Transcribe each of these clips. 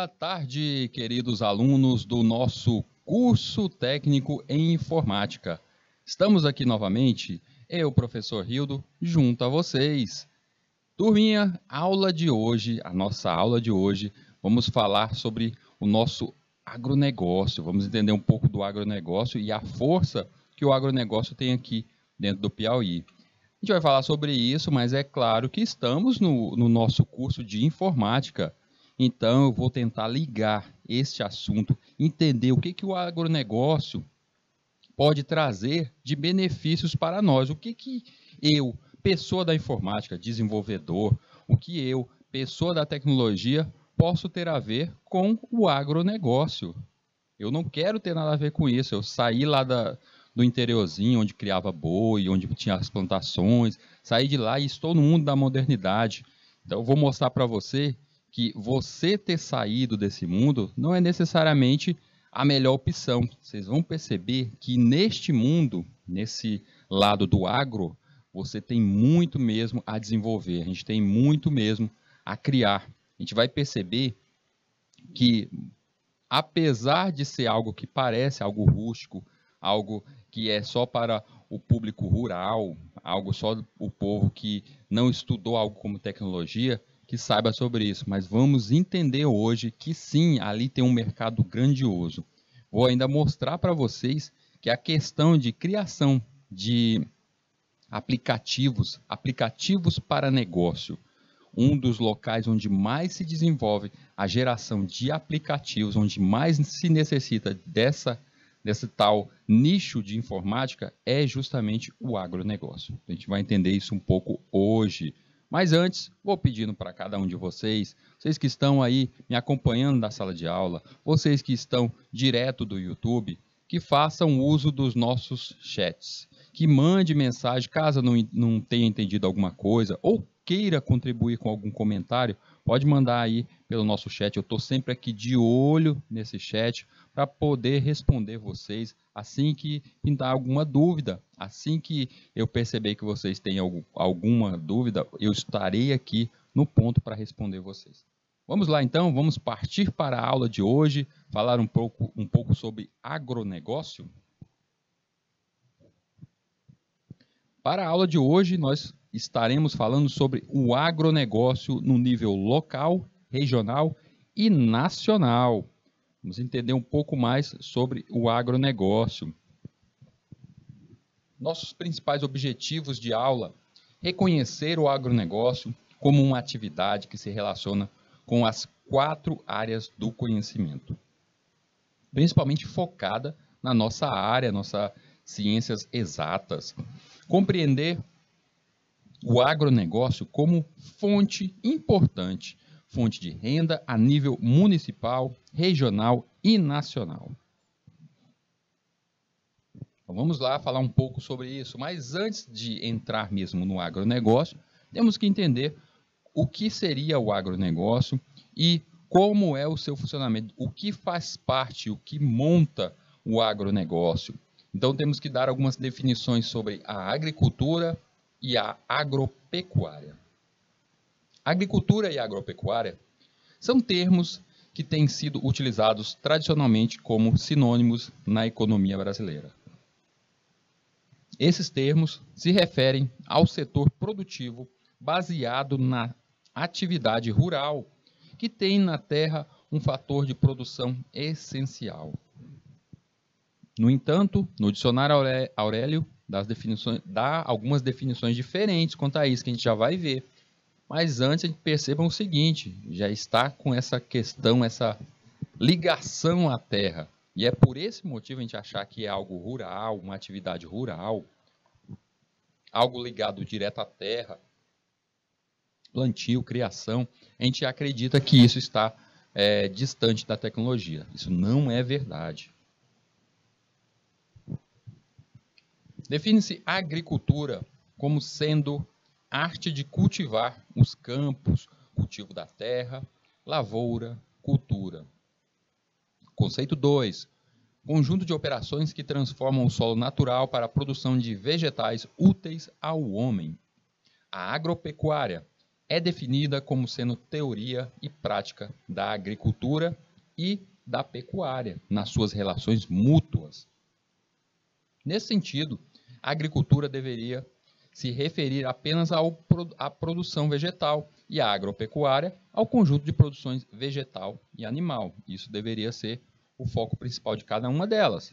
Boa tarde, queridos alunos do nosso curso técnico em informática. Estamos aqui novamente, eu, professor Rildo, junto a vocês. Turminha, a nossa aula de hoje, vamos falar sobre o nosso agronegócio. Vamos entender um pouco do agronegócio e a força que o agronegócio tem aqui dentro do Piauí. A gente vai falar sobre isso, mas é claro que estamos no nosso curso de informática. Então, eu vou tentar ligar este assunto, entender o que o agronegócio pode trazer de benefícios para nós. O que eu, pessoa da informática, desenvolvedor, o que eu, pessoa da tecnologia, posso ter a ver com o agronegócio. Eu não quero ter nada a ver com isso. Eu saí lá do interiorzinho, onde criava boi, onde tinha as plantações, saí de lá e estou no mundo da modernidade. Então, eu vou mostrar para você que você ter saído desse mundo não é necessariamente a melhor opção. Vocês vão perceber que neste mundo, nesse lado do agro, você tem muito mesmo a desenvolver, a gente tem muito mesmo a criar. A gente vai perceber que, apesar de ser algo que parece algo rústico, algo que é só para o público rural, algo só o povo que não estudou algo como tecnologia, que saiba sobre isso, mas vamos entender hoje que sim, ali tem um mercado grandioso. Vou ainda mostrar para vocês que a questão de criação de aplicativos para negócio, um dos locais onde mais se desenvolve a geração de aplicativos, onde mais se necessita desse tal nicho de informática, é justamente o agronegócio. A gente vai entender isso um pouco hoje. Mas antes, vou pedindo para cada um de vocês que estão aí me acompanhando na sala de aula, vocês que estão direto do YouTube, que façam uso dos nossos chats, que mande mensagem caso não tenha entendido alguma coisa ou queira contribuir com algum comentário, pode mandar aí pelo nosso chat. Eu estou sempre aqui de olho nesse chat para poder responder vocês assim que pintar alguma dúvida. Assim que eu perceber que vocês têm alguma dúvida, eu estarei aqui no ponto para responder vocês. Vamos lá então, vamos partir para a aula de hoje, falar um pouco sobre agronegócio. Para a aula de hoje, nós estaremos falando sobre o agronegócio no nível local, regional e nacional. Vamos entender um pouco mais sobre o agronegócio. Nossos principais objetivos de aula: reconhecer o agronegócio como uma atividade que se relaciona com as 4 áreas do conhecimento, principalmente focada na nossa área, nossas ciências exatas. Compreender o agronegócio como fonte importante, fonte de renda a nível municipal, regional e nacional. Então, vamos lá falar um pouco sobre isso, mas antes de entrar mesmo no agronegócio, temos que entender o que seria o agronegócio e como é o seu funcionamento, o que faz parte, o que monta o agronegócio. Então, temos que dar algumas definições sobre a agricultura e a agropecuária. Agricultura e agropecuária são termos que têm sido utilizados tradicionalmente como sinônimos na economia brasileira. Esses termos se referem ao setor produtivo baseado na atividade rural, que tem na terra um fator de produção essencial. No entanto, no dicionário Aurélio dá algumas definições diferentes quanto a isso, que a gente já vai ver. Mas antes, a gente perceba o seguinte: já está com essa questão, essa ligação à terra. E é por esse motivo a gente achar que é algo rural, uma atividade rural, algo ligado direto à terra, plantio, criação. A gente acredita que isso está distante da tecnologia. Isso não é verdade. Define-se a agricultura como sendo arte de cultivar os campos, cultivo da terra, lavoura, cultura. Conceito 2. Conjunto de operações que transformam o solo natural para a produção de vegetais úteis ao homem. A agropecuária é definida como sendo teoria e prática da agricultura e da pecuária, nas suas relações mútuas. Nesse sentido, a agricultura deveria se referir apenas à produção vegetal e a agropecuária ao conjunto de produções vegetal e animal. Isso deveria ser o foco principal de cada uma delas.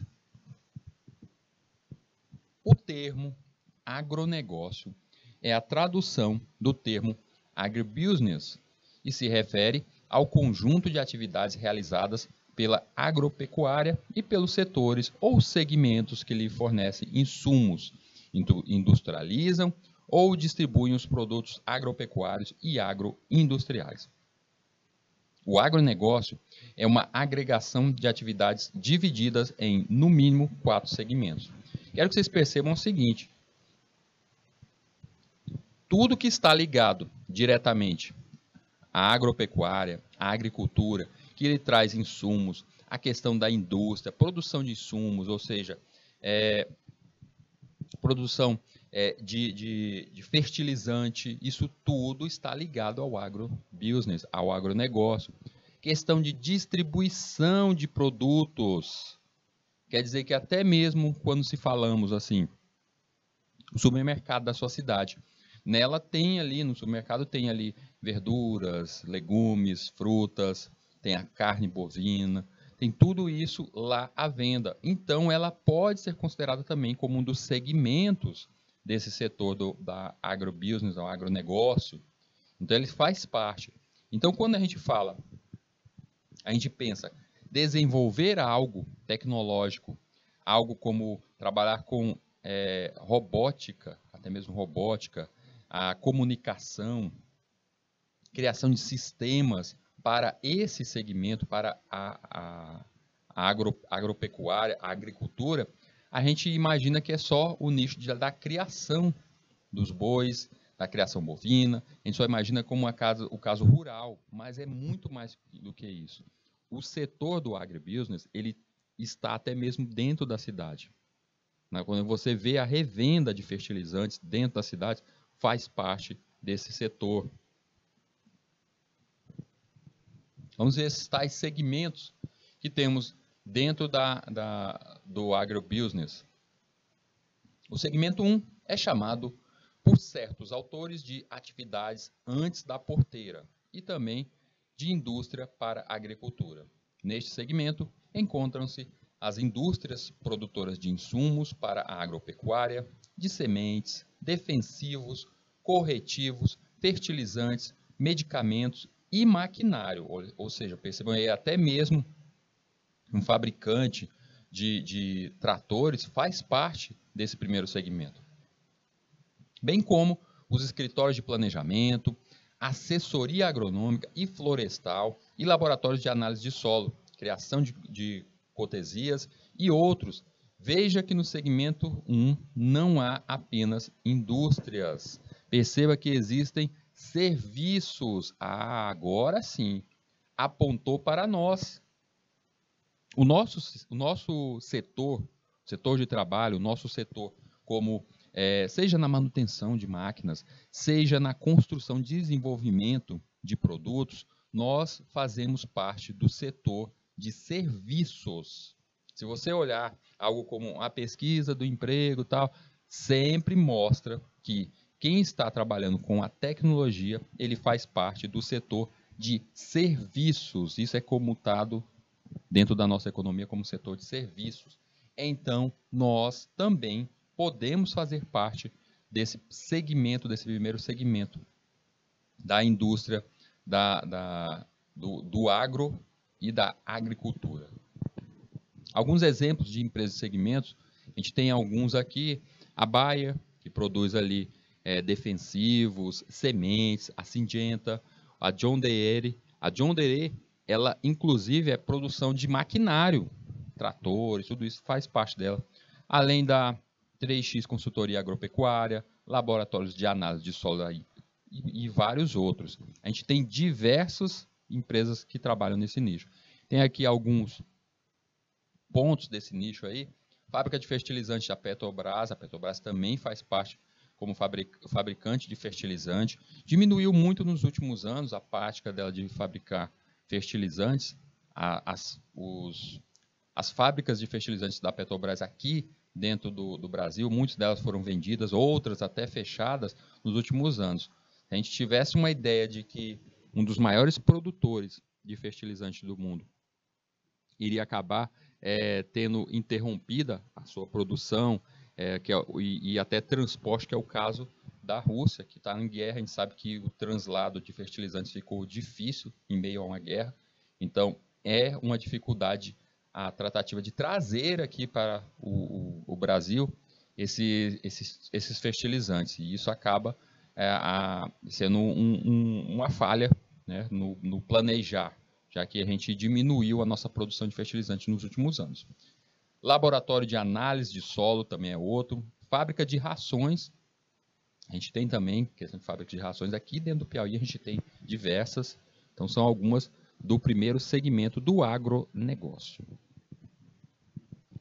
O termo agronegócio é a tradução do termo agribusiness e se refere ao conjunto de atividades realizadas pela agropecuária e pelos setores ou segmentos que lhe fornecem insumos, industrializam ou distribuem os produtos agropecuários e agroindustriais. O agronegócio é uma agregação de atividades divididas em, no mínimo, 4 segmentos. Quero que vocês percebam o seguinte: tudo que está ligado diretamente à agropecuária, à agricultura, que ele traz insumos, a questão da indústria, produção de insumos, ou seja, produção de fertilizante, isso tudo está ligado ao agrobusiness, ao agronegócio. Questão de distribuição de produtos, quer dizer que até mesmo quando se falamos assim, o supermercado da sua cidade, nela tem ali, no supermercado tem ali verduras, legumes, frutas, tem a carne bovina, tem tudo isso lá à venda. Então, ela pode ser considerada também como um dos segmentos desse setor da agrobusiness, do agronegócio. Então, ele faz parte. Então, quando a gente fala, a gente pensa desenvolver algo tecnológico, algo como trabalhar com robótica, até mesmo robótica, a comunicação, criação de sistemas para esse segmento, para a agropecuária, a agricultura, a gente imagina que é só o nicho da criação dos bois, da criação bovina, a gente só imagina como o caso rural, mas é muito mais do que isso. O setor do agribusiness, ele está até mesmo dentro da cidade. Quando você vê a revenda de fertilizantes dentro da cidade, faz parte desse setor. Vamos ver esses tais segmentos que temos dentro do agrobusiness. O segmento 1 é chamado por certos autores de atividades antes da porteira e também de indústria para a agricultura. Neste segmento encontram-se as indústrias produtoras de insumos para a agropecuária, de sementes, defensivos, corretivos, fertilizantes, medicamentos e maquinário, ou seja, percebam aí, até mesmo um fabricante de tratores faz parte desse primeiro segmento. Bem como os escritórios de planejamento, assessoria agronômica e florestal e laboratórios de análise de solo, criação de cotesias e outros. Veja que no segmento 1 não há apenas indústrias. Perceba que existem serviços. Agora sim, apontou para nós. O nosso setor de trabalho, o nosso setor como seja na manutenção de máquinas, seja na construção e desenvolvimento de produtos, nós fazemos parte do setor de serviços. Se você olhar algo como a pesquisa do emprego, tal, sempre mostra que quem está trabalhando com a tecnologia, ele faz parte do setor de serviços. Isso é comutado dentro da nossa economia como setor de serviços. Então, nós também podemos fazer parte desse segmento, desse primeiro segmento da indústria, do agro e da agricultura. Alguns exemplos de empresas e segmentos, a gente tem alguns aqui, a Bayer, que produz ali defensivos, sementes, a Syngenta, a John Deere. A John Deere, ela inclusive é produção de maquinário, tratores, tudo isso faz parte dela. Além da 3X Consultoria Agropecuária, laboratórios de análise de solo e vários outros. A gente tem diversas empresas que trabalham nesse nicho. Tem aqui alguns pontos desse nicho aí. Fábrica de fertilizantes da Petrobras. A Petrobras também faz parte como fabricante de fertilizante. Diminuiu muito nos últimos anos a prática dela de fabricar fertilizantes. As fábricas de fertilizantes da Petrobras aqui dentro do Brasil, muitas delas foram vendidas, outras até fechadas nos últimos anos. Se a gente tivesse uma ideia de que um dos maiores produtores de fertilizante do mundo iria acabar tendo interrompida a sua produção e até transporte, que é o caso da Rússia, que está em guerra. A gente sabe que o translado de fertilizantes ficou difícil em meio a uma guerra. Então, é uma dificuldade a tratativa de trazer aqui para o Brasil esses fertilizantes. E isso acaba sendo uma falha, né, no planejar, já que a gente diminuiu a nossa produção de fertilizante nos últimos anos. Laboratório de análise de solo também é outro. Fábrica de rações. A gente tem também questão de fábrica de rações. Aqui dentro do Piauí a gente tem diversas. Então são algumas do primeiro segmento do agronegócio.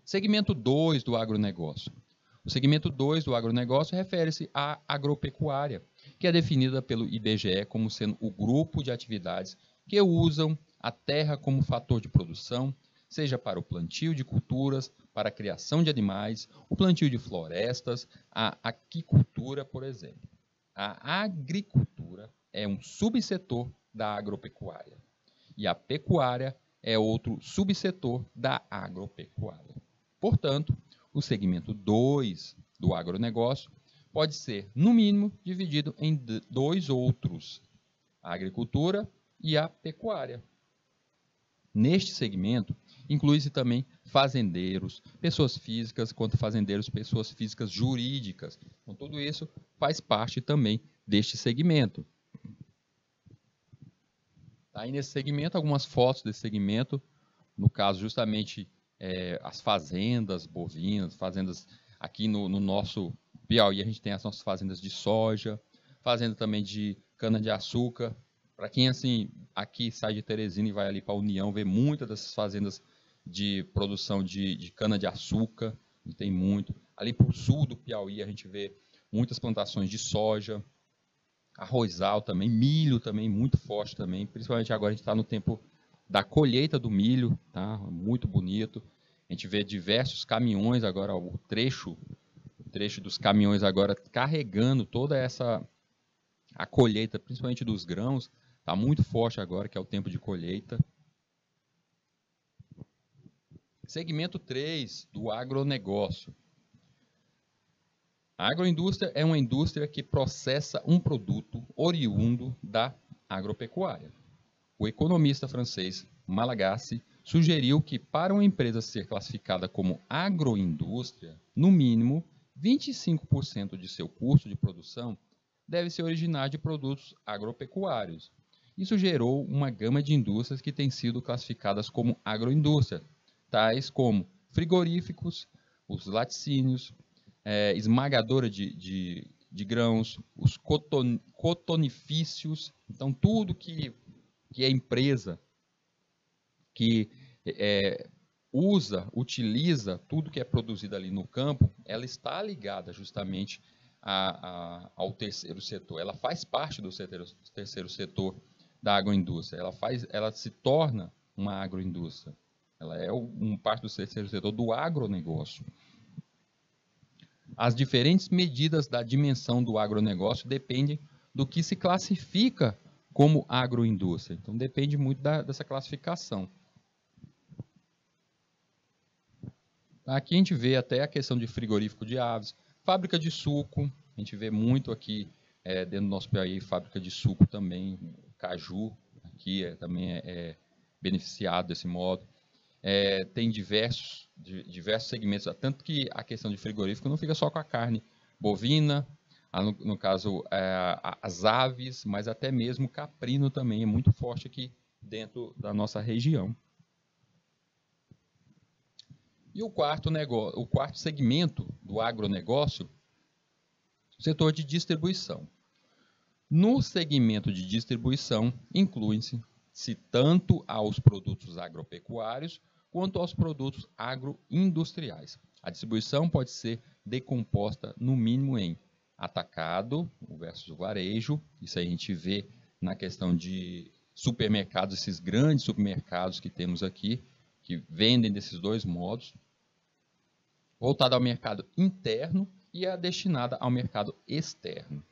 Segmento 2 do agronegócio. O segmento 2 do agronegócio refere-se à agropecuária, que é definida pelo IBGE como sendo o grupo de atividades que usam a terra como fator de produção, seja para o plantio de culturas, para a criação de animais, o plantio de florestas, a aquicultura, por exemplo. A agricultura é um subsetor da agropecuária e a pecuária é outro subsetor da agropecuária. Portanto, o segmento 2 do agronegócio pode ser, no mínimo, dividido em dois outros, a agricultura e a pecuária. Neste segmento, inclui-se também fazendeiros, pessoas físicas, quanto fazendeiros, pessoas físicas jurídicas. Então, tudo isso faz parte também deste segmento. Tá aí nesse segmento, algumas fotos desse segmento, no caso, justamente, as fazendas bovinas, fazendas aqui no nosso Piauí, a gente tem as nossas fazendas de soja, fazenda também de cana-de-açúcar. Para quem assim aqui sai de Teresina e vai ali para a União, vê muitas dessas fazendas de produção de cana-de-açúcar, tem muito. Ali para o sul do Piauí a gente vê muitas plantações de soja, arrozal também, milho também, muito forte também, principalmente agora a gente está no tempo da colheita do milho, tá? Muito bonito. A gente vê diversos caminhões agora, o trecho dos caminhões agora carregando toda a colheita, principalmente dos grãos, está muito forte agora, que é o tempo de colheita. Segmento 3 do agronegócio. A agroindústria é uma indústria que processa um produto oriundo da agropecuária. O economista francês Malagasy sugeriu que, para uma empresa ser classificada como agroindústria, no mínimo 25% de seu custo de produção deve se originar de produtos agropecuários. Isso gerou uma gama de indústrias que têm sido classificadas como agroindústria, tais como frigoríficos, os laticínios, esmagadora de grãos, os cotonifícios. Então, tudo que é empresa que utiliza tudo que é produzido ali no campo, ela está ligada justamente ao terceiro setor. Ela faz parte do terceiro setor da agroindústria. Ela se torna uma agroindústria. Ela é parte do terceiro setor do agronegócio. As diferentes medidas da dimensão do agronegócio dependem do que se classifica como agroindústria. Então, depende muito dessa classificação. Aqui a gente vê até a questão de frigorífico de aves, fábrica de suco, a gente vê muito aqui dentro do nosso Piauí, fábrica de suco também, o caju aqui também é beneficiado desse modo. Tem diversos segmentos, tanto que a questão de frigorífico não fica só com a carne bovina, no caso as aves, mas até mesmo o caprino também é muito forte aqui dentro da nossa região. E o quarto segmento do agronegócio, o setor de distribuição. No segmento de distribuição, incluem-se tanto aos produtos agropecuários quanto aos produtos agroindustriais. A distribuição pode ser decomposta no mínimo em atacado versus o varejo. Isso aí a gente vê na questão de supermercados, esses grandes supermercados que temos aqui, que vendem desses dois modos, voltada ao mercado interno e a destinada ao mercado externo.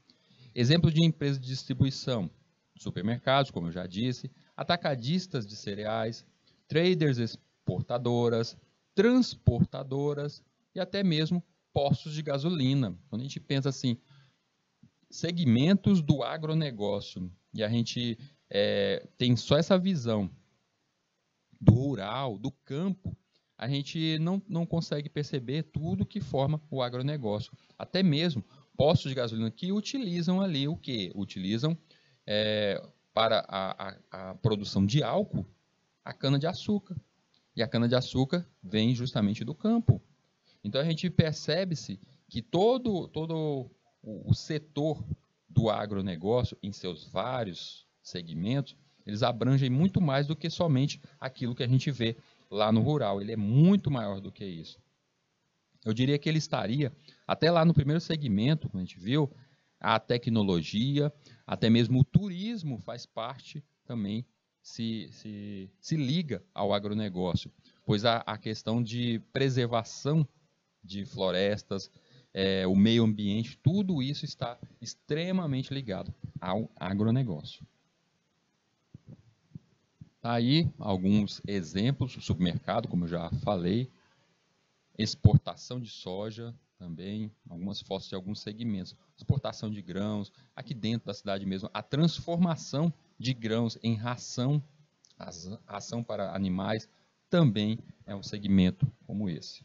Exemplos de empresas de distribuição: supermercados, como eu já disse, atacadistas de cereais, traders exportadoras, transportadoras e até mesmo postos de gasolina. Quando a gente pensa assim, segmentos do agronegócio, e a gente tem só essa visão do rural, do campo, a gente não consegue perceber tudo que forma o agronegócio. Até mesmo postos de gasolina que utilizam ali o quê? Utilizam para a produção de álcool a cana-de-açúcar. E a cana-de-açúcar vem justamente do campo. Então a gente percebe-se que todo o setor do agronegócio, em seus vários segmentos, eles abrangem muito mais do que somente aquilo que a gente vê lá no rural. Ele é muito maior do que isso. Eu diria que ele estaria até lá no primeiro segmento, como a gente viu, a tecnologia, até mesmo o turismo faz parte também, se liga ao agronegócio, pois a questão de preservação de florestas, o meio ambiente, tudo isso está extremamente ligado ao agronegócio. Tá aí alguns exemplos: o supermercado, como eu já falei, exportação de soja também, algumas fotos de alguns segmentos, exportação de grãos, aqui dentro da cidade mesmo, a transformação de grãos em ração, ração para animais, também é um segmento como esse.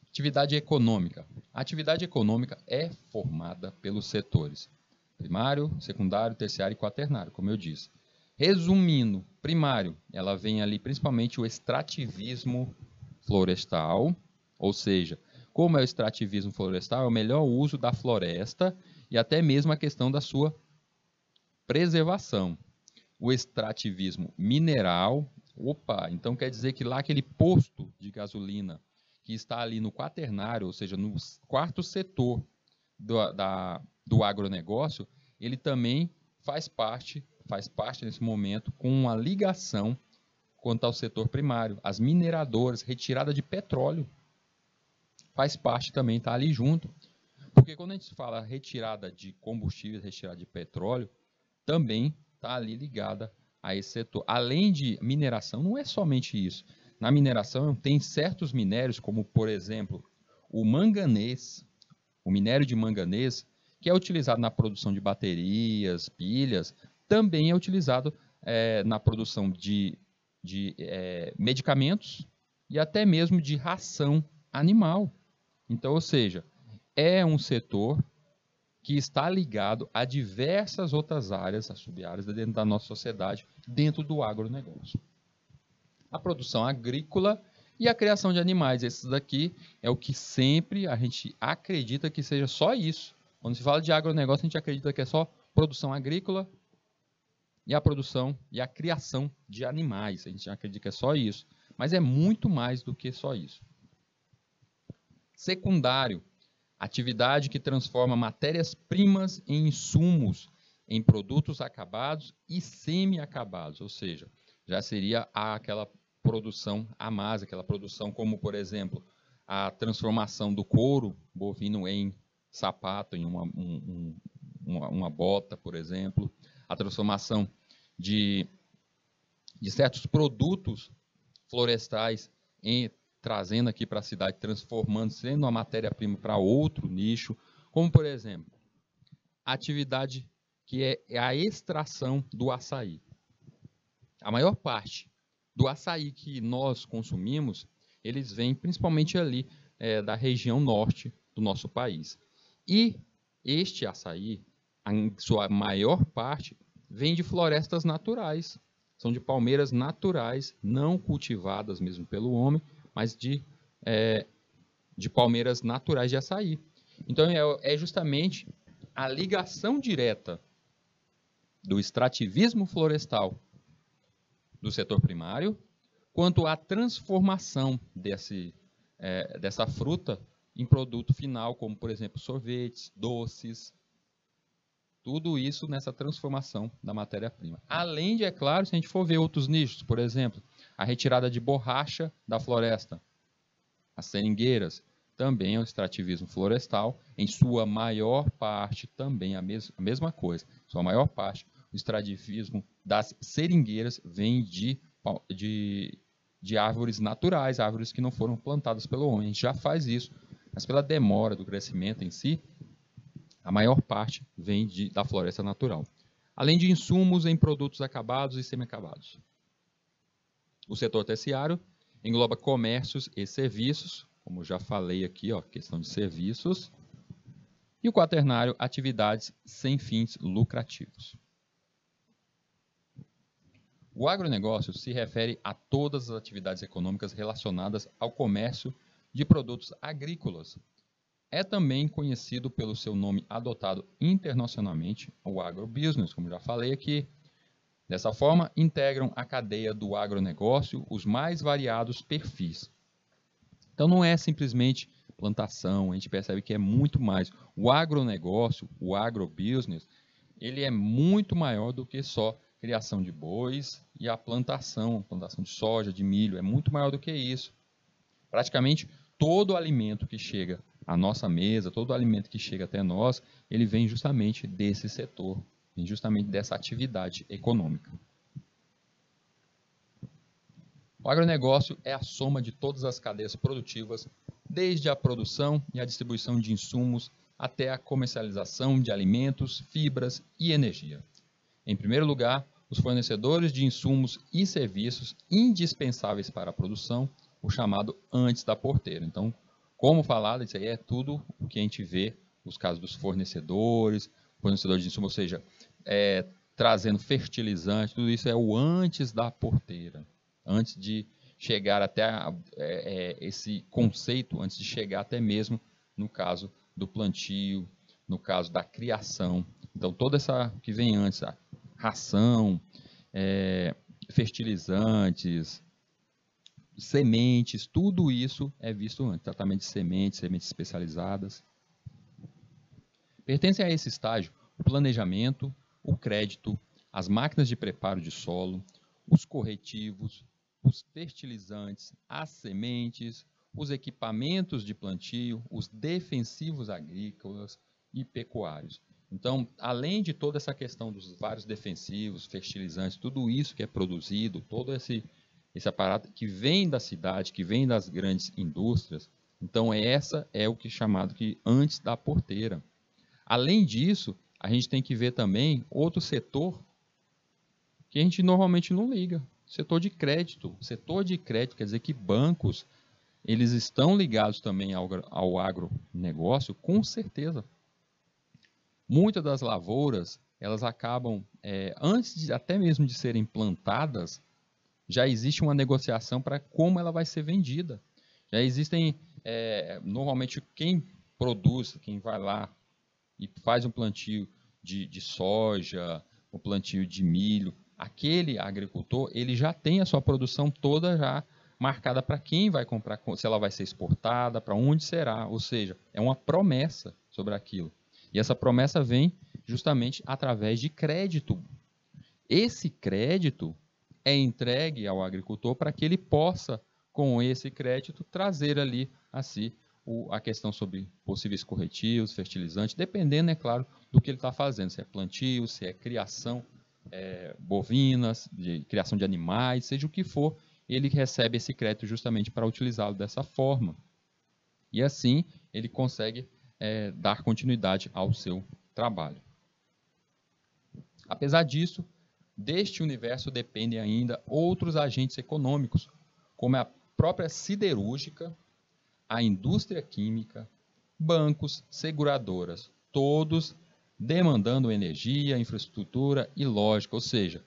Atividade econômica. A atividade econômica é formada pelos setores primário, secundário, terciário e quaternário, como eu disse. Resumindo, primário, ela vem ali principalmente o extrativismo florestal, ou seja, como é o extrativismo florestal, é o melhor uso da floresta e até mesmo a questão da sua preservação. O extrativismo mineral, então quer dizer que lá aquele posto de gasolina que está ali no quaternário, ou seja, no quarto setor do agronegócio, ele também faz parte nesse momento com uma ligação quanto ao setor primário. As mineradoras, retirada de petróleo, faz parte também, está ali junto. Porque quando a gente fala retirada de combustíveis, retirada de petróleo, também está ali ligada a esse setor. Além de mineração, não é somente isso. Na mineração tem certos minérios, como por exemplo o manganês, o minério de manganês, que é utilizado na produção de baterias, pilhas, também é utilizado na produção de medicamentos e até mesmo de ração animal. Então, ou seja, é um setor que está ligado a diversas outras áreas, as sub-áreas dentro da nossa sociedade, dentro do agronegócio. A produção agrícola e a criação de animais. Esses daqui é o que sempre a gente acredita que seja só isso. Quando se fala de agronegócio, a gente acredita que é só produção agrícola e a produção e a criação de animais. A gente acredita que é só isso. Mas é muito mais do que só isso. Secundário. Atividade que transforma matérias-primas em insumos, em produtos acabados e semi-acabados. Ou seja, já seria aquela produção a mais, aquela produção como, por exemplo, a transformação do couro bovino em sapato, em uma bota, por exemplo, a transformação de certos produtos florestais trazendo aqui para a cidade, transformando, sendo uma matéria-prima para outro nicho, como, por exemplo, a atividade que é a extração do açaí. A maior parte do açaí que nós consumimos, eles vêm principalmente ali da região norte do nosso país. E este açaí, em sua maior parte, vem de florestas naturais. São de palmeiras naturais, não cultivadas mesmo pelo homem, mas de palmeiras naturais de açaí. Então, é justamente a ligação direta do extrativismo florestal do setor primário, quanto à transformação dessa fruta em produto final, como, por exemplo, sorvetes, doces, tudo isso nessa transformação da matéria-prima. Além de, é claro, se a gente for ver outros nichos, por exemplo, a retirada de borracha da floresta, as seringueiras, também é o extrativismo florestal, em sua maior parte também a mesma coisa. Em sua maior parte, o extrativismo das seringueiras vem de árvores naturais, árvores que não foram plantadas pelo homem. A gente já faz isso, mas pela demora do crescimento em si, a maior parte vem da floresta natural. Além de insumos em produtos acabados e semi-acabados. O setor terciário engloba comércios e serviços, como já falei aqui, questão de serviços. E o quaternário, atividades sem fins lucrativos. O agronegócio se refere a todas as atividades econômicas relacionadas ao comércio de produtos agrícolas. É também conhecido pelo seu nome adotado internacionalmente, o agrobusiness, como já falei aqui. Dessa forma, integram a cadeia do agronegócio os mais variados perfis. Então, não é simplesmente plantação, a gente percebe que é muito mais. O agronegócio, o agrobusiness, ele é muito maior do que só criação de bois e a plantação de soja, de milho, é muito maior do que isso. Praticamente todo alimento que chega à nossa mesa, todo alimento que chega até nós, ele vem justamente desse setor, vem justamente dessa atividade econômica. O agronegócio é a soma de todas as cadeias produtivas, desde a produção e a distribuição de insumos até a comercialização de alimentos, fibras e energia. Em primeiro lugar, os fornecedores de insumos e serviços indispensáveis para a produção, o chamado antes da porteira. Então, como falado, isso aí é tudo o que a gente vê, os casos dos fornecedores de insumos, ou seja, trazendo fertilizante, tudo isso é o antes da porteira. Antes de chegar até esse conceito, antes de chegar até mesmo no caso do plantio, no caso da criação. Então, toda essa que vem antes, a ração, fertilizantes, sementes, tudo isso é visto antes. Tratamento de sementes especializadas. Pertencem a esse estágio o planejamento, o crédito, as máquinas de preparo de solo, os corretivos, os fertilizantes, as sementes, os equipamentos de plantio, os defensivos agrícolas e pecuários. Então, além de toda essa questão dos vários defensivos, fertilizantes, tudo isso que é produzido, todo esse aparato que vem da cidade, que vem das grandes indústrias, então essa é o que é chamado que antes da porteira. Além disso, a gente tem que ver também outro setor que a gente normalmente não liga, setor de crédito. Setor de crédito quer dizer que bancos, eles estão ligados também ao agronegócio, com certeza. Muitas das lavouras, elas acabam, antes até mesmo de serem plantadas, já existe uma negociação para como ela vai ser vendida. Já existem, normalmente, quem produz, quem vai lá e faz um plantio de soja, um plantio de milho, aquele agricultor, ele já tem a sua produção toda já marcada para quem vai comprar, se ela vai ser exportada, para onde será, ou seja, é uma promessa sobre aquilo. E essa promessa vem justamente através de crédito. Esse crédito é entregue ao agricultor para que ele possa, com esse crédito, trazer ali a si a questão sobre possíveis corretivos, fertilizantes, dependendo, é claro, do que ele está fazendo, se é plantio, se é criação bovinas, de criação de animais, seja o que for, ele recebe esse crédito justamente para utilizá-lo dessa forma. E assim ele consegue dar continuidade ao seu trabalho. Apesar disso, deste universo dependem ainda outros agentes econômicos, como a própria siderúrgica, a indústria química, bancos, seguradoras, todos demandando energia, infraestrutura e lógica, ou seja,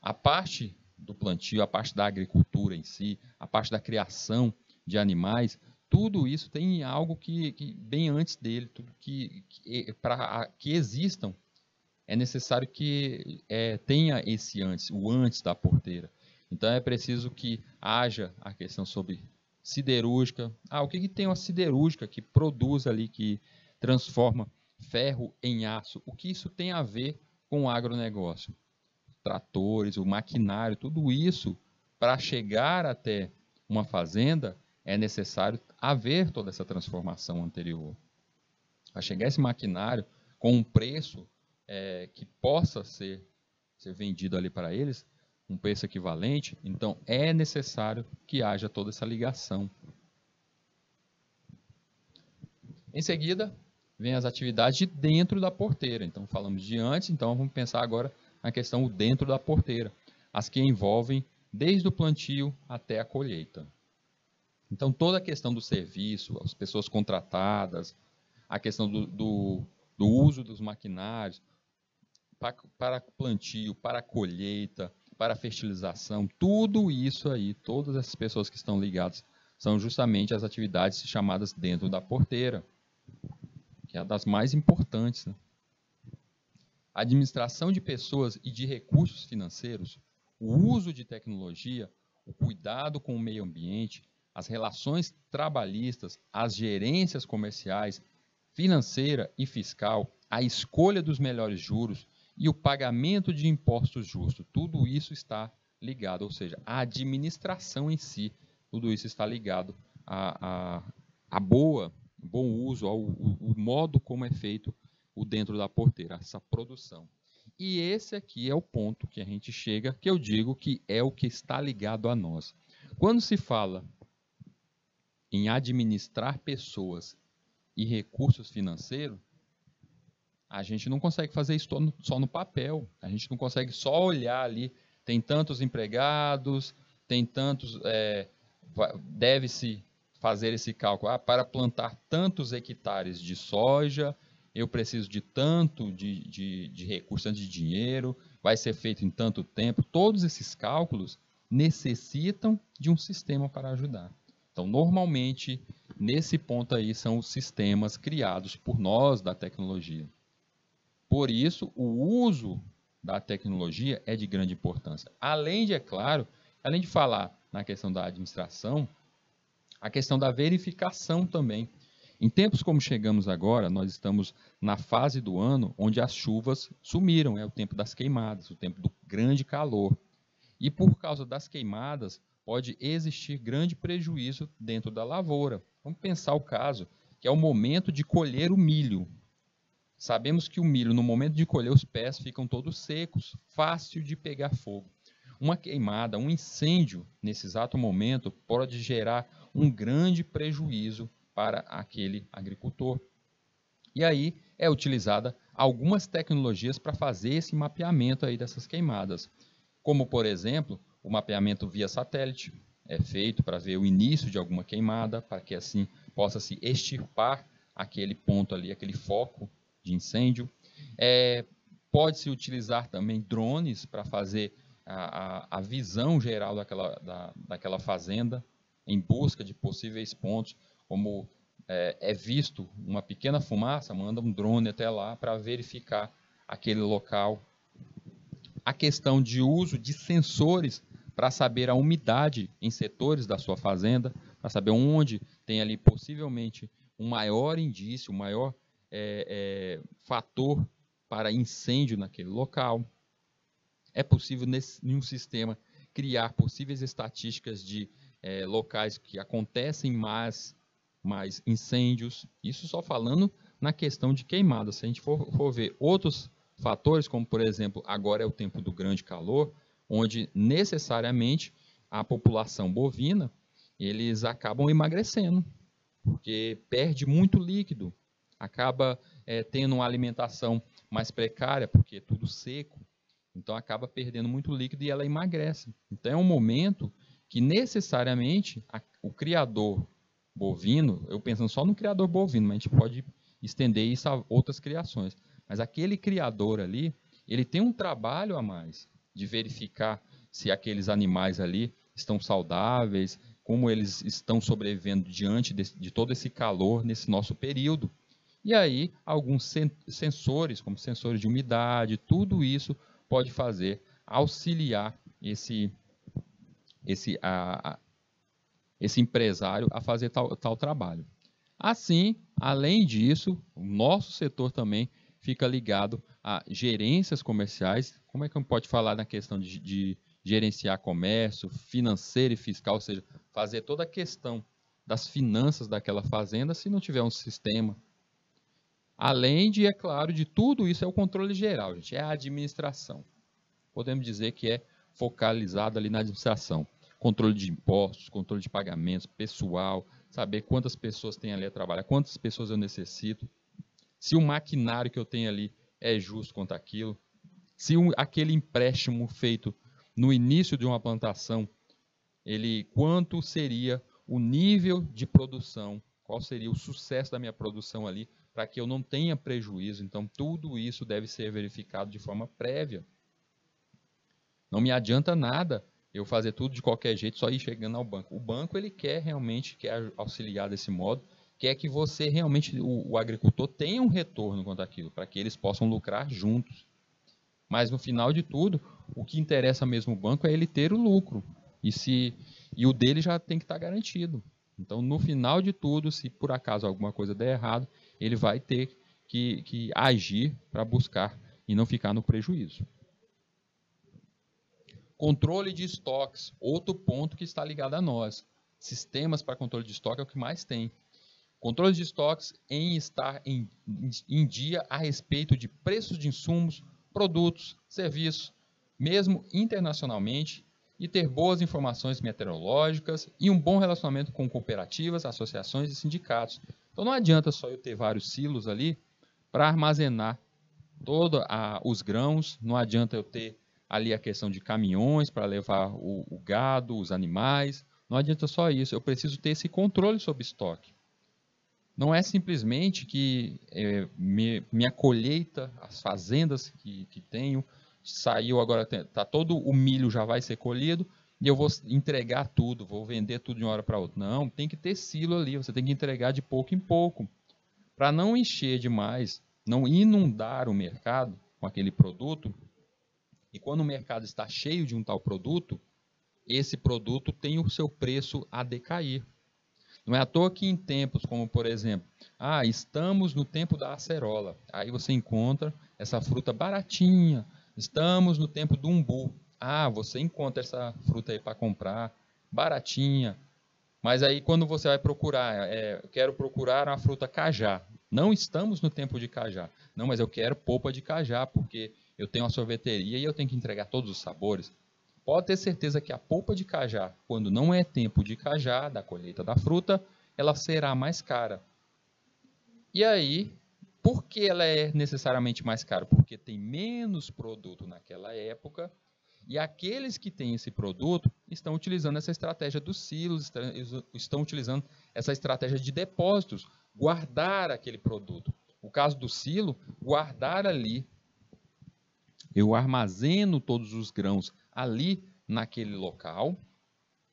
a parte do plantio, a parte da agricultura em si, a parte da criação de animais, tudo isso tem algo que bem antes dele, tudo para que existam, é necessário que tenha esse antes, o antes da porteira. Então é preciso que haja a questão sobre siderúrgica. O que tem uma siderúrgica que produz ali, que transforma ferro em aço? O que isso tem a ver com o agronegócio? Tratores, o maquinário, tudo isso, para chegar até uma fazenda, é necessário haver toda essa transformação anterior. Para chegar esse maquinário com um preço que possa ser vendido ali para eles, um preço equivalente, então é necessário que haja toda essa ligação. Em seguida, vem as atividades de dentro da porteira. Então, falamos de antes, então vamos pensar agora na questão dentro da porteira, as que envolvem desde o plantio até a colheita. Então, toda a questão do serviço, as pessoas contratadas, a questão do uso dos maquinários para plantio, para colheita, para fertilização, tudo isso aí, todas essas pessoas que estão ligadas, são justamente as atividades chamadas dentro da porteira, que é a das mais importantes, né? A administração de pessoas e de recursos financeiros, o uso de tecnologia, o cuidado com o meio ambiente, as relações trabalhistas, as gerências comerciais, financeira e fiscal, a escolha dos melhores juros e o pagamento de impostos justos. Tudo isso está ligado, ou seja, a administração em si, tudo isso está ligado a bom uso, ao modo como é feito o dentro da porteira, essa produção. E esse aqui é o ponto que a gente chega, que eu digo que é o que está ligado a nós. Quando se fala em administrar pessoas e recursos financeiros, a gente não consegue fazer isso só no papel. A gente não consegue só olhar ali, tem tantos empregados, tem tantos... deve-se fazer esse cálculo. Para plantar tantos hectares de soja, eu preciso de tanto de recursos, tanto de dinheiro, vai ser feito em tanto tempo. Todos esses cálculos necessitam de um sistema para ajudar. Então, normalmente, nesse ponto aí, são os sistemas criados por nós da tecnologia. Por isso, o uso da tecnologia é de grande importância. Além de, é claro, além de falar na questão da administração, a questão da verificação também. Em tempos como chegamos agora, nós estamos na fase do ano onde as chuvas sumiram, é o tempo das queimadas, o tempo do grande calor. E por causa das queimadas, pode existir grande prejuízo dentro da lavoura. Vamos pensar o caso, que é o momento de colher o milho. Sabemos que o milho, no momento de colher, os pés ficam todos secos, fácil de pegar fogo. Uma queimada, um incêndio, nesse exato momento, pode gerar um grande prejuízo para aquele agricultor. E aí é utilizada algumas tecnologias para fazer esse mapeamento aí dessas queimadas. Como, por exemplo, o mapeamento via satélite. É feito para ver o início de alguma queimada, para que assim possa se extirpar aquele ponto ali, aquele foco de incêndio. Pode-se utilizar também drones para fazer a visão geral daquela fazenda, em busca de possíveis pontos, como é visto uma pequena fumaça, manda um drone até lá para verificar aquele local. A questão de uso de sensores para saber a umidade em setores da sua fazenda, para saber onde tem ali possivelmente um maior indício, um maior fator para incêndio naquele local. É possível, em um sistema, criar possíveis estatísticas de locais que acontecem mais incêndios. Isso só falando na questão de queimadas. Se a gente for ver outros fatores, como, por exemplo, agora é o tempo do grande calor, onde necessariamente a população bovina, eles acabam emagrecendo, porque perde muito líquido, acaba tendo uma alimentação mais precária, porque é tudo seco, então acaba perdendo muito líquido e ela emagrece. Então é um momento que necessariamente o criador bovino, eu pensando só no criador bovino, mas a gente pode estender isso a outras criações, mas aquele criador ali, ele tem um trabalho a mais de verificar se aqueles animais ali estão saudáveis, como eles estão sobrevivendo diante de todo esse calor nesse nosso período. E aí, alguns sensores, como sensores de umidade, tudo isso pode fazer auxiliar esse empresário a fazer tal trabalho. Assim, além disso, o nosso setor também fica ligado a gerências comerciais. Como é que a gente pode falar na questão de gerenciar comércio, financeiro e fiscal, ou seja, fazer toda a questão das finanças daquela fazenda se não tiver um sistema. Além de, é claro, de tudo isso é o controle geral, gente, é a administração. Podemos dizer que é focalizado ali na administração. Controle de impostos, controle de pagamentos, pessoal, saber quantas pessoas tem ali a trabalhar, quantas pessoas eu necessito, se o maquinário que eu tenho ali é justo quanto aquilo, se aquele empréstimo feito no início de uma plantação, quanto seria o nível de produção, qual seria o sucesso da minha produção ali, para que eu não tenha prejuízo. Então, tudo isso deve ser verificado de forma prévia. Não me adianta nada eu fazer tudo de qualquer jeito, só ir chegando ao banco. O banco, ele quer auxiliar desse modo, quer que você realmente, o agricultor, tenha um retorno quanto àquilo, para que eles possam lucrar juntos. Mas no final de tudo, o que interessa mesmo o banco é ele ter o lucro. E o dele já tem que estar garantido. Então, no final de tudo, se por acaso alguma coisa der errado, ele vai ter que agir para buscar e não ficar no prejuízo. Controle de estoques, outro ponto que está ligado a nós. Sistemas para controle de estoque é o que mais tem. Controle de estoques em estar em dia a respeito de preços de insumos, produtos, serviços, mesmo internacionalmente, e ter boas informações meteorológicas e um bom relacionamento com cooperativas, associações e sindicatos. Então não adianta só eu ter vários silos ali para armazenar todos os grãos, não adianta eu ter ali a questão de caminhões para levar o gado, os animais, não adianta só isso, eu preciso ter esse controle sobre estoque. Não é simplesmente que minha colheita, as fazendas que tenho, saiu agora, todo o milho já vai ser colhido, e eu vou entregar tudo, vou vender tudo de uma hora para outra. Não, tem que ter silo ali, você tem que entregar de pouco em pouco, para não encher demais, não inundar o mercado com aquele produto. E quando o mercado está cheio de um tal produto, esse produto tem o seu preço a decair. Não é à toa que em tempos como, por exemplo, estamos no tempo da acerola. Aí você encontra essa fruta baratinha. Estamos no tempo do umbu. Você encontra essa fruta aí para comprar, baratinha. Mas aí quando você vai procurar, quero procurar uma fruta cajá. Não estamos no tempo de cajá. Não, mas eu quero polpa de cajá, porque eu tenho uma sorveteria e eu tenho que entregar todos os sabores. Pode ter certeza que a polpa de cajá, quando não é tempo de cajá, da colheita da fruta, ela será mais cara. E aí, por que ela é necessariamente mais cara? Porque tem menos produto naquela época, e aqueles que têm esse produto estão utilizando essa estratégia dos silos, estão utilizando essa estratégia de depósitos, guardar aquele produto. O caso do silo, guardar ali. Eu armazeno todos os grãos ali naquele local,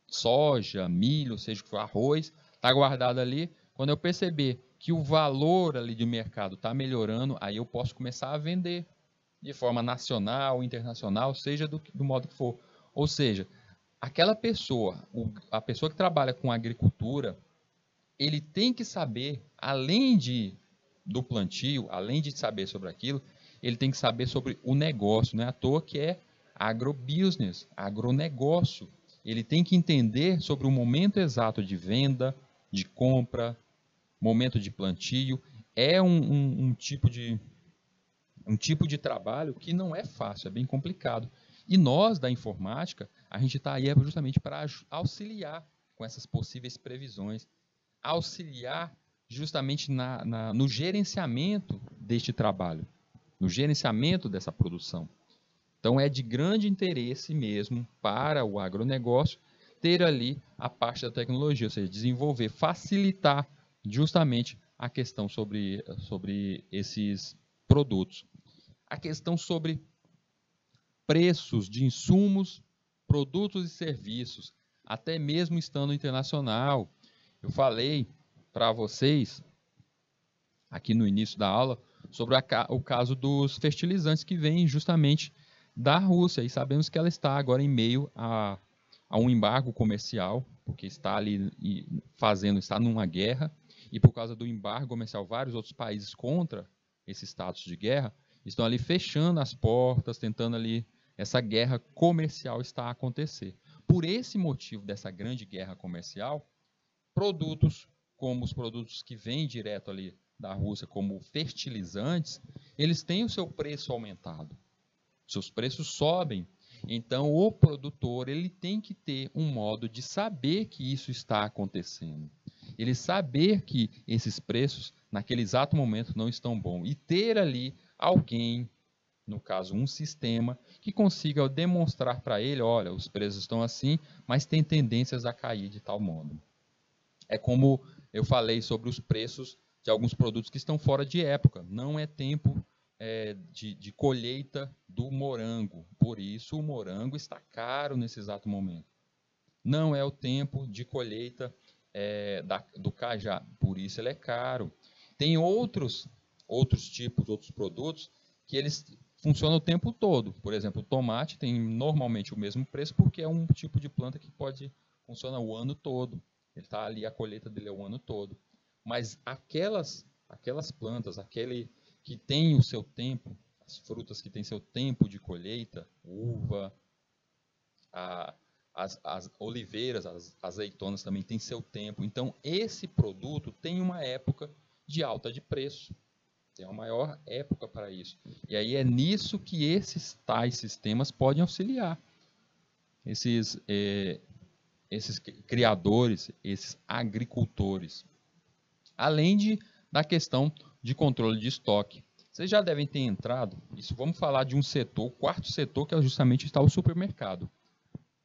soja, milho, seja o que for, arroz, está guardado ali. Quando eu perceber que o valor ali de mercado está melhorando, aí eu posso começar a vender de forma nacional, internacional, seja do modo que for. Ou seja, aquela pessoa, a pessoa que trabalha com agricultura, ele tem que saber, além do plantio, além de saber sobre aquilo, ele tem que saber sobre o negócio. Não é à toa que é agrobusiness, agronegócio. Ele tem que entender sobre o momento exato de venda, de compra, momento de plantio. É um tipo de trabalho que não é fácil, é bem complicado. E nós, da informática, a gente está aí justamente para auxiliar com essas possíveis previsões, auxiliar justamente no gerenciamento deste trabalho, no gerenciamento dessa produção. Então, é de grande interesse mesmo para o agronegócio ter ali a parte da tecnologia, ou seja, desenvolver, facilitar justamente a questão sobre esses produtos. A questão sobre preços de insumos, produtos e serviços, até mesmo estando internacional. Eu falei para vocês, aqui no início da aula, sobre o caso dos fertilizantes que vêm justamente da Rússia, e sabemos que ela está agora em meio a um embargo comercial porque está ali está numa guerra, e por causa do embargo comercial, vários outros países contra esse status de guerra estão ali fechando as portas, tentando ali, essa guerra comercial está a acontecer. Por esse motivo dessa grande guerra comercial, produtos como os produtos que vêm direto ali da Rússia, como fertilizantes, eles têm o seu preço aumentado. Seus preços sobem. Então, o produtor ele tem que ter um modo de saber que isso está acontecendo. Ele saber que esses preços, naquele exato momento, não estão bons. E ter ali alguém, no caso, um sistema, que consiga demonstrar para ele, olha, os preços estão assim, mas tem tendências a cair de tal modo. É como eu falei sobre os preços de alguns produtos que estão fora de época. Não é tempo de colheita do morango. Por isso, o morango está caro nesse exato momento. Não é o tempo de colheita do cajá. Por isso, ele é caro. Tem outros tipos, outros produtos, que eles funcionam o tempo todo. Por exemplo, o tomate tem normalmente o mesmo preço, porque é um tipo de planta que pode funcionar o ano todo. Ele está ali, a colheita dele é o ano todo. Mas aquelas plantas, aquele que tem o seu tempo, as frutas que têm seu tempo de colheita, uva, as oliveiras, as azeitonas também têm seu tempo. Então, esse produto tem uma época de alta de preço. Tem uma maior época para isso. E aí é nisso que esses tais sistemas podem auxiliar. Esses criadores, esses agricultores. Além da questão de controle de estoque. Vocês já devem ter entrado, vamos falar de um setor, o quarto setor, que é justamente o supermercado.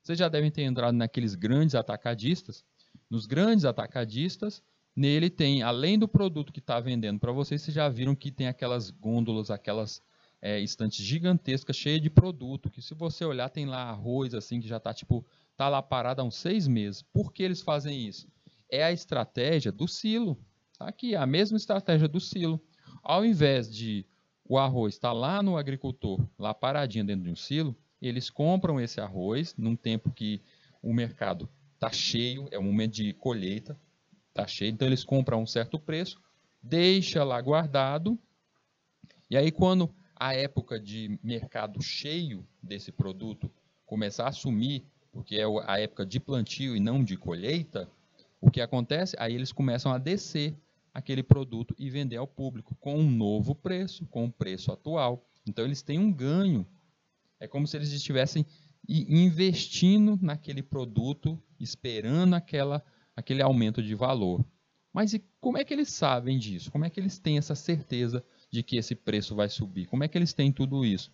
Vocês já devem ter entrado naqueles grandes atacadistas. Nos grandes atacadistas, nele tem, além do produto que está vendendo para vocês já viram que tem aquelas gôndolas, aquelas estantes gigantescas, cheias de produto, que se você olhar tem lá arroz assim, que já está lá parado há uns 6 meses. Por que eles fazem isso? É a estratégia do silo. Tá aqui, a mesma estratégia do silo. Ao invés de o arroz estar lá no agricultor, lá paradinho dentro de um silo, eles compram esse arroz num tempo que o mercado está cheio, é o momento de colheita, está cheio, então eles compram a um certo preço, deixa lá guardado, e aí quando a época de mercado cheio desse produto começar a sumir, porque é a época de plantio e não de colheita, o que acontece? Aí eles começam a descer aquele produto e vender ao público com um novo preço, com o preço atual. Então eles têm um ganho. É como se eles estivessem investindo naquele produto, esperando aquele aumento de valor. Mas e como é que eles sabem disso? Como é que eles têm essa certeza de que esse preço vai subir? Como é que eles têm tudo isso?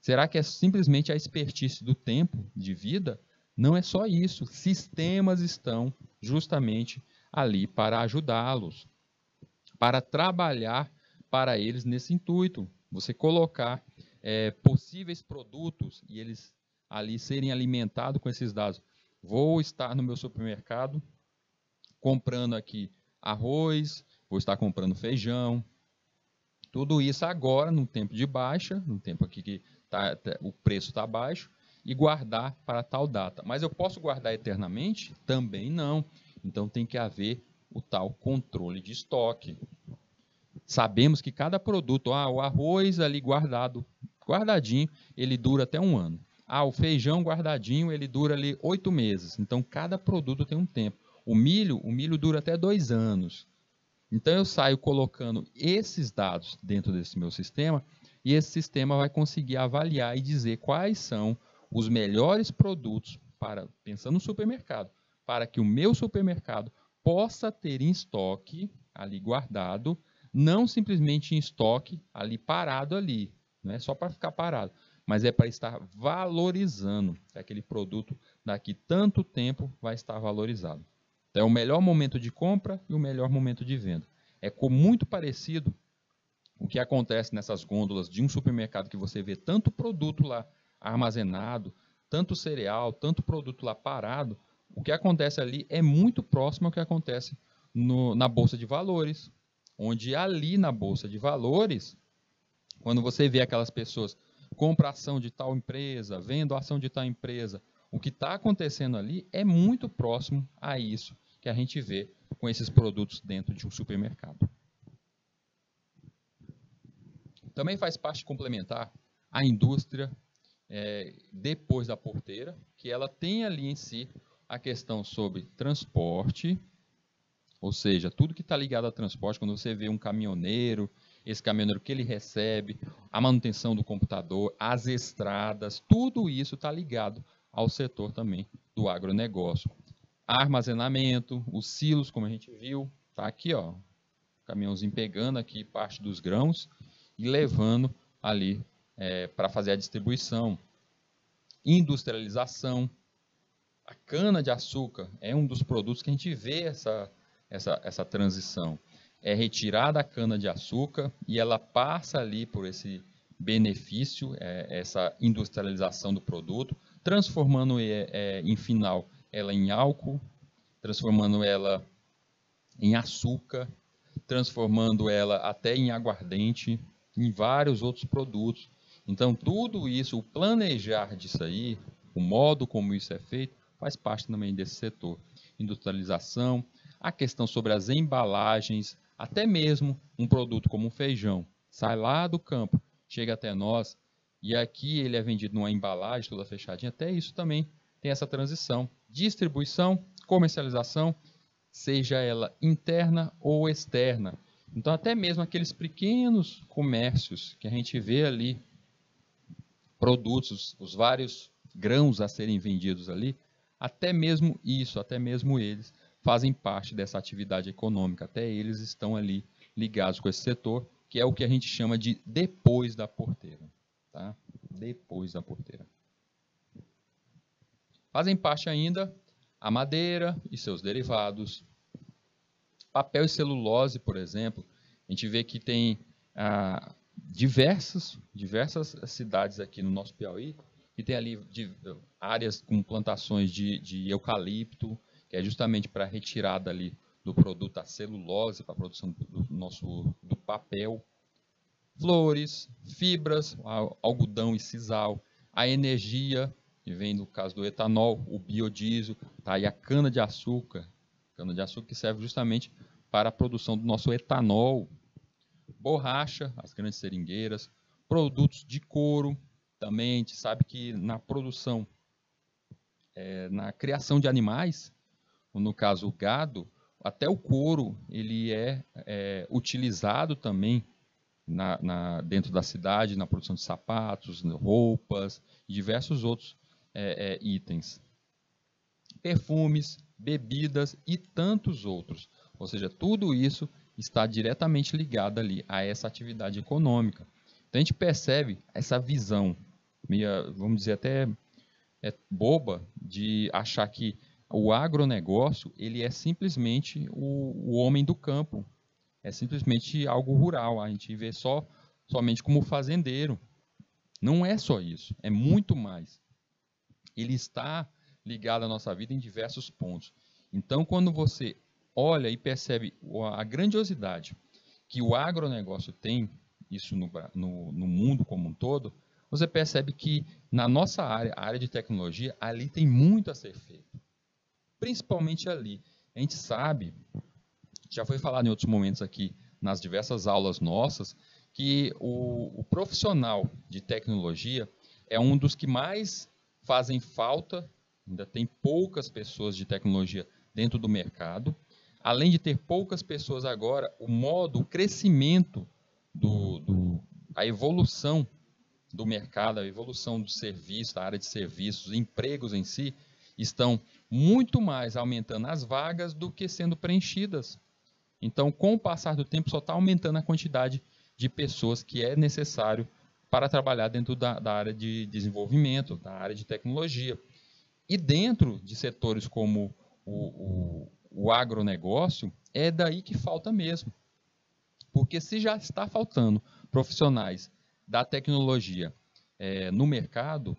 Será que é simplesmente a expertise do tempo de vida? Não é só isso. Sistemas estão justamente ali para ajudá-los, para trabalhar para eles nesse intuito. Você colocar possíveis produtos e eles ali serem alimentados com esses dados. Vou estar no meu supermercado comprando aqui arroz, vou estar comprando feijão, tudo isso agora no tempo de baixa, no tempo aqui que o preço está baixo, e guardar para tal data. Mas eu posso guardar eternamente? Também não. Então tem que haver o tal controle de estoque. Sabemos que cada produto, o arroz ali guardadinho, ele dura até 1 ano. O feijão guardadinho, ele dura ali 8 meses. Então cada produto tem um tempo. O milho dura até 2 anos. Então eu saio colocando esses dados dentro desse meu sistema e esse sistema vai conseguir avaliar e dizer quais são os melhores produtos pensando no supermercado, para que o meu supermercado possa ter em estoque ali guardado, não simplesmente em estoque ali parado ali, não é só para ficar parado, mas é para estar valorizando, aquele produto daqui tanto tempo vai estar valorizado. Então, é o melhor momento de compra e o melhor momento de venda. É muito parecido o que acontece nessas gôndolas de um supermercado que você vê tanto produto lá armazenado, tanto cereal, tanto produto lá parado. O que acontece ali é muito próximo ao que acontece na Bolsa de Valores, onde ali na Bolsa de Valores, quando você vê aquelas pessoas compram ação de tal empresa, vendo ação de tal empresa, o que está acontecendo ali é muito próximo a isso que a gente vê com esses produtos dentro de um supermercado. Também faz parte complementar a indústria depois da porteira, que ela tem ali em si a questão sobre transporte, ou seja, tudo que está ligado a transporte, quando você vê um caminhoneiro, esse caminhoneiro que ele recebe, a manutenção do computador, as estradas, tudo isso está ligado ao setor também do agronegócio. Armazenamento, os silos, como a gente viu, está aqui, ó, caminhãozinho pegando aqui parte dos grãos e levando ali para fazer a distribuição. Industrialização, a cana-de-açúcar é um dos produtos que a gente vê essa transição. É retirada a cana-de-açúcar e ela passa ali por esse benefício, essa industrialização do produto, transformando em final ela em álcool, transformando ela em açúcar, transformando ela até em aguardente, em vários outros produtos. Então, tudo isso, o planejar disso aí, o modo como isso é feito, faz parte também desse setor. Industrialização, a questão sobre as embalagens, até mesmo um produto como um feijão, sai lá do campo, chega até nós, e aqui ele é vendido numa embalagem toda fechadinha, até isso também tem essa transição. Distribuição, comercialização, seja ela interna ou externa. Então, até mesmo aqueles pequenos comércios que a gente vê ali, produtos, os vários grãos a serem vendidos ali, até mesmo isso, até mesmo eles fazem parte dessa atividade econômica. Até eles estão ali ligados com esse setor, que é o que a gente chama de depois da porteira. Tá? Depois da porteira. Fazem parte ainda a madeira e seus derivados. Papel e celulose, por exemplo, a gente vê que tem diversas cidades aqui no nosso Piauí que tem ali áreas com plantações de eucalipto, que é justamente para a retirada ali do produto a celulose, para a produção do papel. Flores, fibras, algodão e sisal, a energia, que vem no caso do etanol, o biodiesel, tá aí a cana-de-açúcar que serve justamente para a produção do nosso etanol, borracha, as grandes seringueiras, produtos de couro, também a gente sabe que na produção, na criação de animais, no caso o gado, até o couro ele é utilizado também dentro da cidade, na produção de sapatos, roupas e diversos outros itens. Perfumes, bebidas e tantos outros. Ou seja, tudo isso está diretamente ligado ali a essa atividade econômica. Então a gente percebe essa visão, vamos dizer até boba, de achar que o agronegócio ele é simplesmente o homem do campo. É simplesmente algo rural. A gente vê somente como fazendeiro. Não é só isso, é muito mais. Ele está ligado à nossa vida em diversos pontos. Então, quando você olha e percebe a grandiosidade que o agronegócio tem, isso no mundo como um todo, você percebe que na nossa área, a área de tecnologia, ali tem muito a ser feito. Principalmente ali. A gente sabe, já foi falado em outros momentos aqui, nas diversas aulas nossas, que o profissional de tecnologia é um dos que mais fazem falta, ainda tem poucas pessoas de tecnologia dentro do mercado. Além de ter poucas pessoas agora, o crescimento, a evolução do mercado, a evolução do serviço, da área de serviços, os empregos em si, estão muito mais aumentando as vagas do que sendo preenchidas. Então, com o passar do tempo, só está aumentando a quantidade de pessoas que é necessário para trabalhar dentro da área de desenvolvimento, da área de tecnologia. E dentro de setores como o agronegócio, é daí que falta mesmo. Porque se já está faltando profissionais da tecnologia no mercado,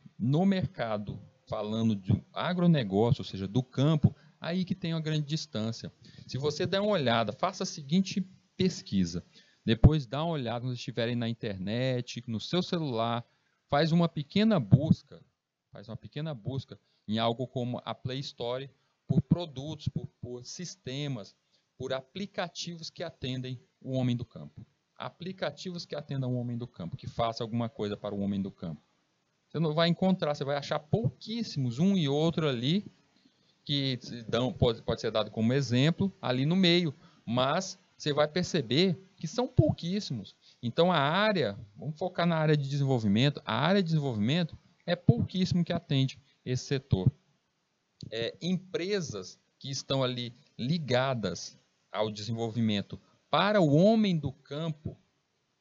falando de agronegócio, ou seja, do campo, aí que tem uma grande distância. Se você der uma olhada, faça a seguinte pesquisa. Depois dá uma olhada quando estiverem na internet, no seu celular, faz uma pequena busca em algo como a Play Store por produtos, por sistemas, por aplicativos que atendem o homem do campo. Aplicativos que atendam o homem do campo, que façam alguma coisa para o homem do campo. Você não vai encontrar, você vai achar pouquíssimos, um e outro ali, que pode ser dado como exemplo ali no meio, mas você vai perceber que são pouquíssimos. Então a área, vamos focar na área de desenvolvimento, a área de desenvolvimento é pouquíssimo que atende esse setor. Empresas que estão ali ligadas ao desenvolvimento para o homem do campo,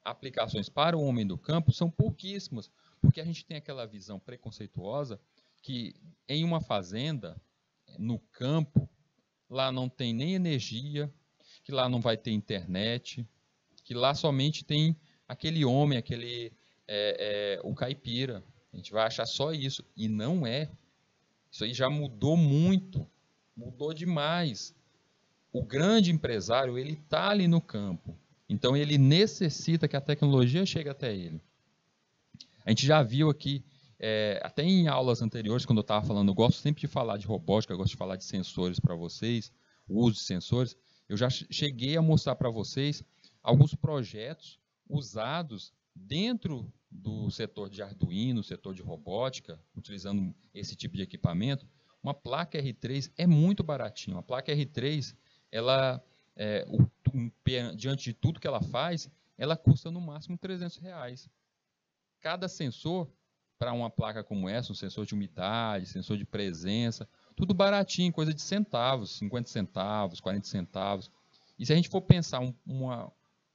aplicações para o homem do campo são pouquíssimas, porque a gente tem aquela visão preconceituosa que em uma fazenda, no campo, lá não tem nem energia, que lá não vai ter internet, que lá somente tem aquele homem, o caipira. A gente vai achar só isso, e não é. Isso aí já mudou muito, mudou demais. O grande empresário, ele está ali no campo, então ele necessita que a tecnologia chegue até ele. A gente já viu aqui, até em aulas anteriores, quando eu estava falando, eu gosto sempre de falar de robótica, eu gosto de falar de sensores para vocês, o uso de sensores. Eu já cheguei a mostrar para vocês alguns projetos usados dentro do setor de Arduino, setor de robótica, utilizando esse tipo de equipamento. Uma placa R3 é muito baratinha. Uma placa R3, ela, diante de tudo que ela faz, ela custa no máximo R$300. Cada sensor, para uma placa como essa, um sensor de umidade, sensor de presença, tudo baratinho, coisa de centavos, 50 centavos, 40 centavos. E se a gente for pensar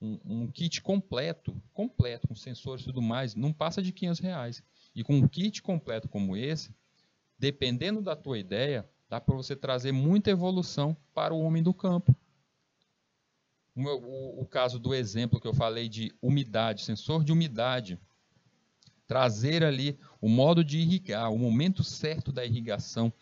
um kit completo, com sensores e tudo mais, não passa de R$500. E com um kit completo como esse, dependendo da tua ideia, dá para você trazer muita evolução para o homem do campo. O caso do exemplo que eu falei de umidade, sensor de umidade, trazer ali o modo de irrigar, o momento certo da irrigação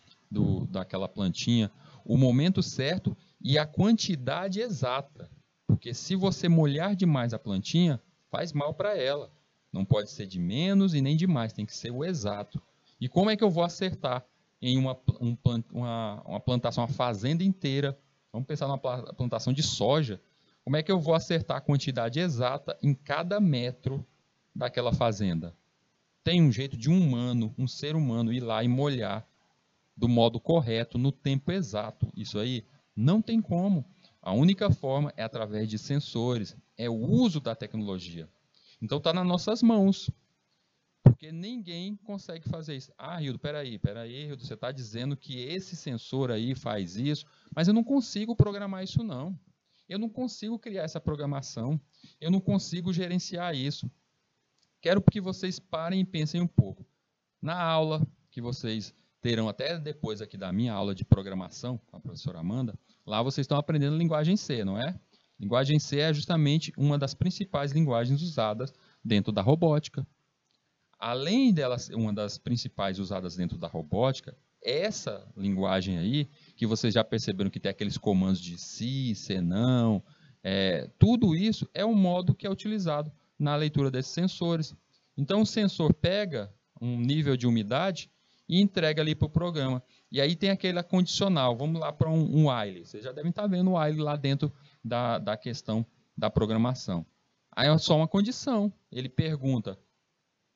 daquela plantinha, o momento certo e a quantidade exata. Porque se você molhar demais a plantinha, faz mal para ela. Não pode ser de menos e nem de mais, tem que ser o exato. E como é que eu vou acertar em uma plantação, uma fazenda inteira? Vamos pensar numa plantação de soja. Como é que eu vou acertar a quantidade exata em cada metro daquela fazenda? Tem um jeito de um ser humano, ir lá e molhar do modo correto, no tempo exato. Isso aí não tem como. A única forma é através de sensores, é o uso da tecnologia. Então está nas nossas mãos, porque ninguém consegue fazer isso. Ah, Hildo, peraí, Hildo, você está dizendo que esse sensor aí faz isso, mas eu não consigo programar isso não. Eu não consigo criar essa programação, eu não consigo gerenciar isso. Quero que vocês parem e pensem um pouco. Na aula que vocês terão até depois aqui da minha aula de programação com a professora Amanda, lá vocês estão aprendendo linguagem C, não é? Linguagem C é justamente uma das principais linguagens usadas dentro da robótica. Além dela ser uma das principais usadas dentro da robótica, essa linguagem aí, que vocês já perceberam que tem aqueles comandos de se, se não, tudo isso é um modo que é utilizado na leitura desses sensores. Então o sensor pega um nível de umidade e entrega ali para o programa. E aí tem aquele condicional, vamos lá para um while. Vocês já devem estar vendo o while lá dentro da questão da programação. Aí é só uma condição, ele pergunta,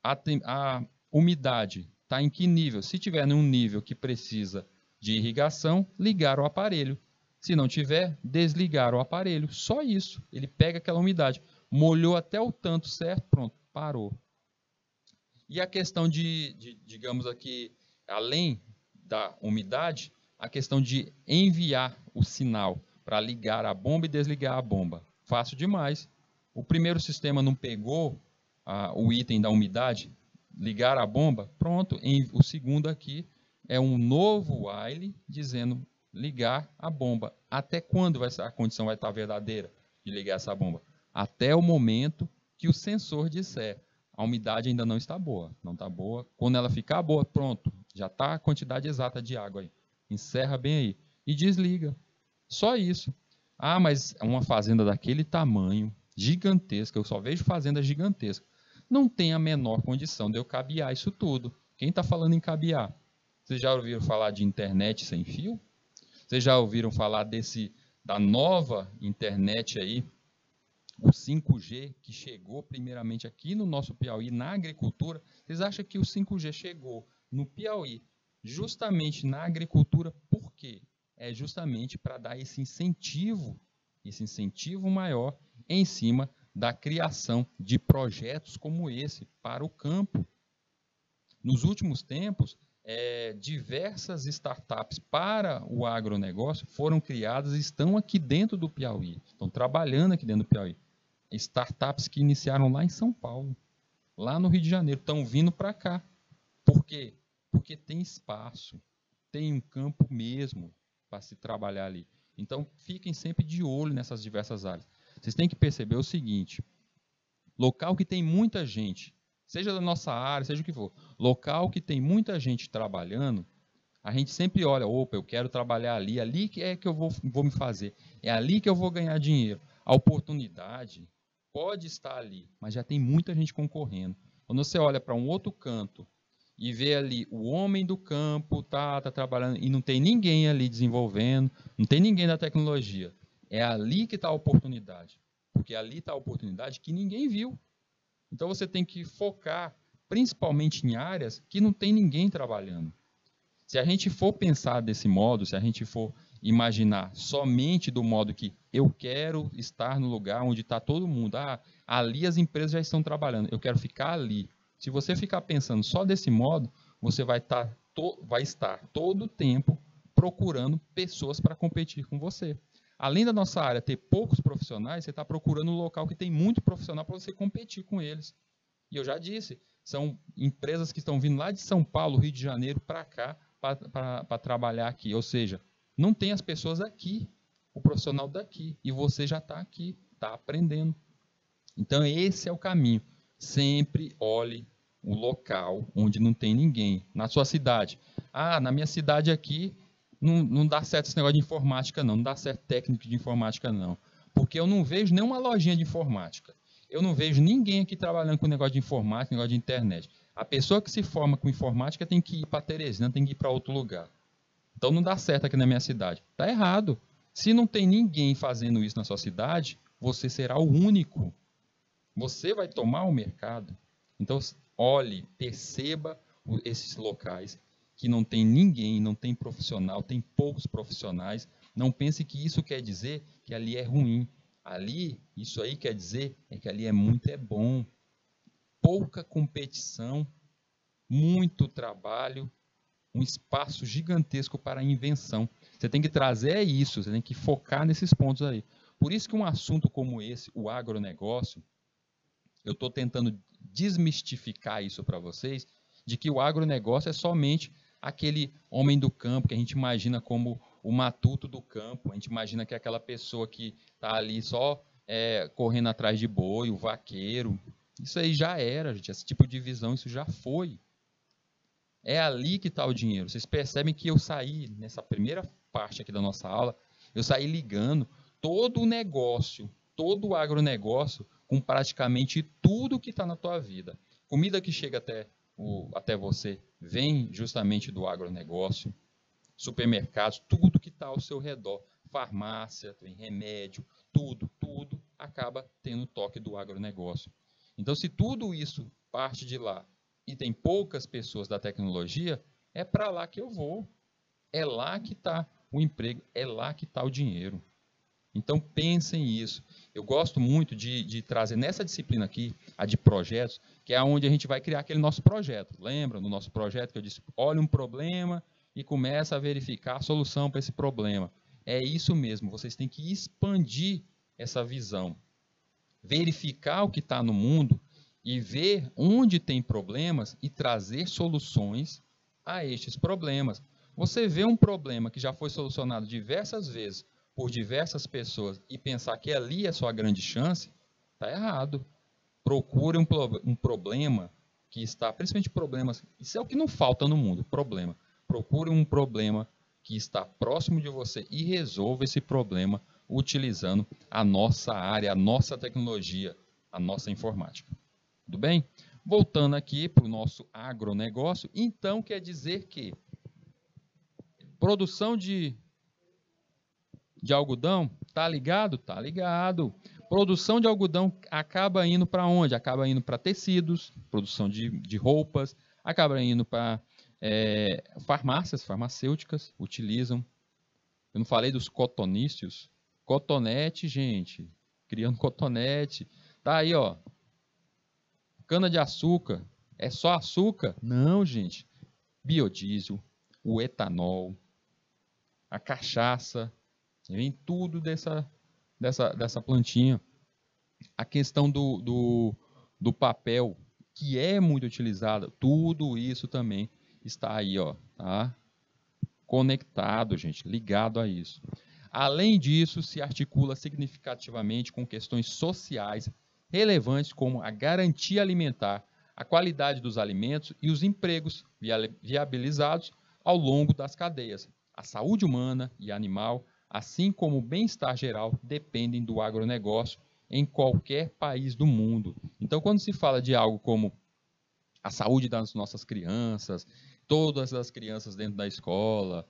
a umidade está em que nível? Se tiver num nível que precisa de irrigação, ligar o aparelho. Se não tiver, desligar o aparelho. Só isso, ele pega aquela umidade, molhou até o tanto certo, pronto, parou. E a questão digamos aqui, além da umidade, a questão de enviar o sinal para ligar a bomba e desligar a bomba. Fácil demais. O primeiro sistema não pegou o item da umidade, ligar a bomba, pronto. O segundo aqui é um novo while dizendo ligar a bomba. Até quando a condição vai estar verdadeira de ligar essa bomba? Até o momento que o sensor disser. A umidade ainda não está boa, não está boa. Quando ela ficar boa, pronto, já está a quantidade exata de água aí. Encerra bem aí e desliga. Só isso. Ah, mas uma fazenda daquele tamanho, gigantesca, eu só vejo fazenda gigantesca. Não tem a menor condição de eu cabear isso tudo. Quem está falando em cabear? Vocês já ouviram falar de internet sem fio? Vocês já ouviram falar da nova internet aí, o 5G, que chegou primeiramente aqui no nosso Piauí, na agricultura? Vocês acham que o 5G chegou no Piauí justamente na agricultura? Por quê? É justamente para dar esse incentivo maior em cima da criação de projetos como esse para o campo. Nos últimos tempos, diversas startups para o agronegócio foram criadas e estão aqui dentro do Piauí, estão trabalhando aqui dentro do Piauí. Startups que iniciaram lá em São Paulo, lá no Rio de Janeiro, estão vindo para cá. Por quê? Porque tem espaço, tem um campo mesmo para se trabalhar ali. Então, fiquem sempre de olho nessas diversas áreas. Vocês têm que perceber o seguinte: local que tem muita gente, seja da nossa área, seja o que for, local que tem muita gente trabalhando, a gente sempre olha, opa, eu quero trabalhar ali, ali que é que eu vou me fazer, é ali que eu vou ganhar dinheiro. A oportunidade pode estar ali, mas já tem muita gente concorrendo. Quando você olha para um outro canto e vê ali o homem do campo, tá trabalhando, e não tem ninguém ali desenvolvendo, não tem ninguém da tecnologia, é ali que está a oportunidade. Porque ali está a oportunidade que ninguém viu. Então você tem que focar principalmente em áreas que não tem ninguém trabalhando. Se a gente for pensar desse modo, se a gente for imaginar somente do modo que eu quero estar no lugar onde está todo mundo, ali as empresas já estão trabalhando, eu quero ficar ali. Se você ficar pensando só desse modo, você vai estar todo o tempo procurando pessoas para competir com você. Além da nossa área ter poucos profissionais, você está procurando um local que tem muito profissional para você competir com eles. E eu já disse, são empresas que estão vindo lá de São Paulo, Rio de Janeiro, para cá, para trabalhar aqui. Ou seja, não tem as pessoas aqui, o profissional daqui, e você já está aqui, está aprendendo. Então, esse é o caminho. Sempre olhe o local onde não tem ninguém. Na sua cidade. Na minha cidade aqui, não dá certo esse negócio de informática, não dá certo técnico de informática, não. Porque eu não vejo nenhuma lojinha de informática. Eu não vejo ninguém aqui trabalhando com negócio de informática, negócio de internet. A pessoa que se forma com informática tem que ir para Teresina, tem que ir para outro lugar. Então não dá certo aqui na minha cidade. Está errado. Se não tem ninguém fazendo isso na sua cidade, você será o único. Você vai tomar o mercado. Então, olhe, perceba esses locais que não tem ninguém, não tem profissional, tem poucos profissionais. Não pense que isso quer dizer que ali é ruim. Ali, isso aí quer dizer que ali é bom. Pouca competição, muito trabalho, um espaço gigantesco para a invenção. Você tem que trazer isso, você tem que focar nesses pontos aí. Por isso que um assunto como esse, o agronegócio, eu estou tentando desmistificar isso para vocês, de que o agronegócio é somente aquele homem do campo que a gente imagina como o matuto do campo, a gente imagina que é aquela pessoa que está ali só correndo atrás de boi, o vaqueiro. Isso aí já era, gente, esse tipo de visão, isso já foi. É ali que está o dinheiro. Vocês percebem que eu saí, nessa primeira parte aqui da nossa aula, eu saí ligando todo o negócio, todo o agronegócio, com praticamente tudo que está na tua vida. Comida que chega até você vem justamente do agronegócio, supermercados, tudo que está ao seu redor, farmácia, tem remédio, tudo acaba tendo toque do agronegócio. Então, se tudo isso parte de lá e tem poucas pessoas da tecnologia, é para lá que eu vou. É lá que está o emprego, é lá que está o dinheiro. Então, pensem nisso. Eu gosto muito de trazer nessa disciplina aqui, a de projetos, que é onde a gente vai criar aquele nosso projeto. Lembra do nosso projeto que eu disse, olha um problema e começa a verificar a solução para esse problema. É isso mesmo, vocês têm que expandir essa visão. Verificar o que está no mundo e ver onde tem problemas e trazer soluções a estes problemas. Você vê um problema que já foi solucionado diversas vezes por diversas pessoas e pensar que ali é sua grande chance, está errado. Procure um problema que está, principalmente problemas, isso é o que não falta no mundo, problema. Procure um problema que está próximo de você e resolva esse problema utilizando a nossa área, a nossa tecnologia, a nossa informática. Tudo bem? Voltando aqui para o nosso agronegócio, então quer dizer que Produção de algodão, tá ligado? Tá ligado. Produção de algodão acaba indo para onde? Acaba indo para tecidos, produção de roupas, acaba indo para farmácias, farmacêuticas utilizam. Eu não falei dos cotoníceos. Cotonete, gente. Criando cotonete. Tá aí, ó. Cana de açúcar. É só açúcar? Não, gente. Biodiesel, o etanol, a cachaça, vem tudo dessa plantinha. A questão do papel, que é muito utilizado, tudo isso também está aí, ó, tá? Conectado, gente, ligado a isso. Além disso, se articula significativamente com questões sociais relevantes como a garantia alimentar, a qualidade dos alimentos e os empregos viabilizados ao longo das cadeias. A saúde humana e animal, assim como o bem-estar geral, dependem do agronegócio em qualquer país do mundo. Então, quando se fala de algo como a saúde das nossas crianças, todas as crianças dentro da escola,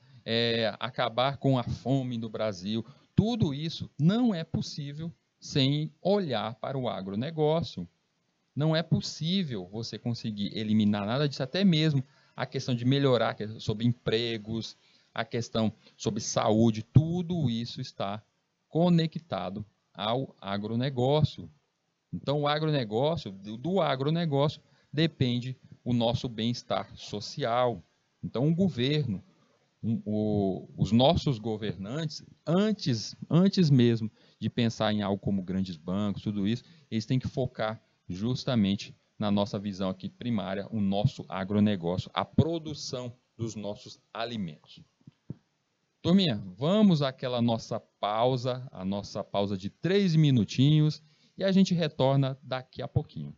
acabar com a fome no Brasil, tudo isso não é possível sem olhar para o agronegócio. Não é possível você conseguir eliminar nada disso, até mesmo a questão de melhorar sobre empregos, a questão sobre saúde, tudo isso está conectado ao agronegócio. Então, o agronegócio, do agronegócio depende o nosso bem-estar social. Então, o governo, os nossos governantes, antes mesmo de pensar em algo como grandes bancos, tudo isso, eles têm que focar justamente na nossa visão aqui primária, o nosso agronegócio, a produção dos nossos alimentos. Turminha, vamos àquela nossa pausa, a nossa pausa de 3 minutinhos, e a gente retorna daqui a pouquinho.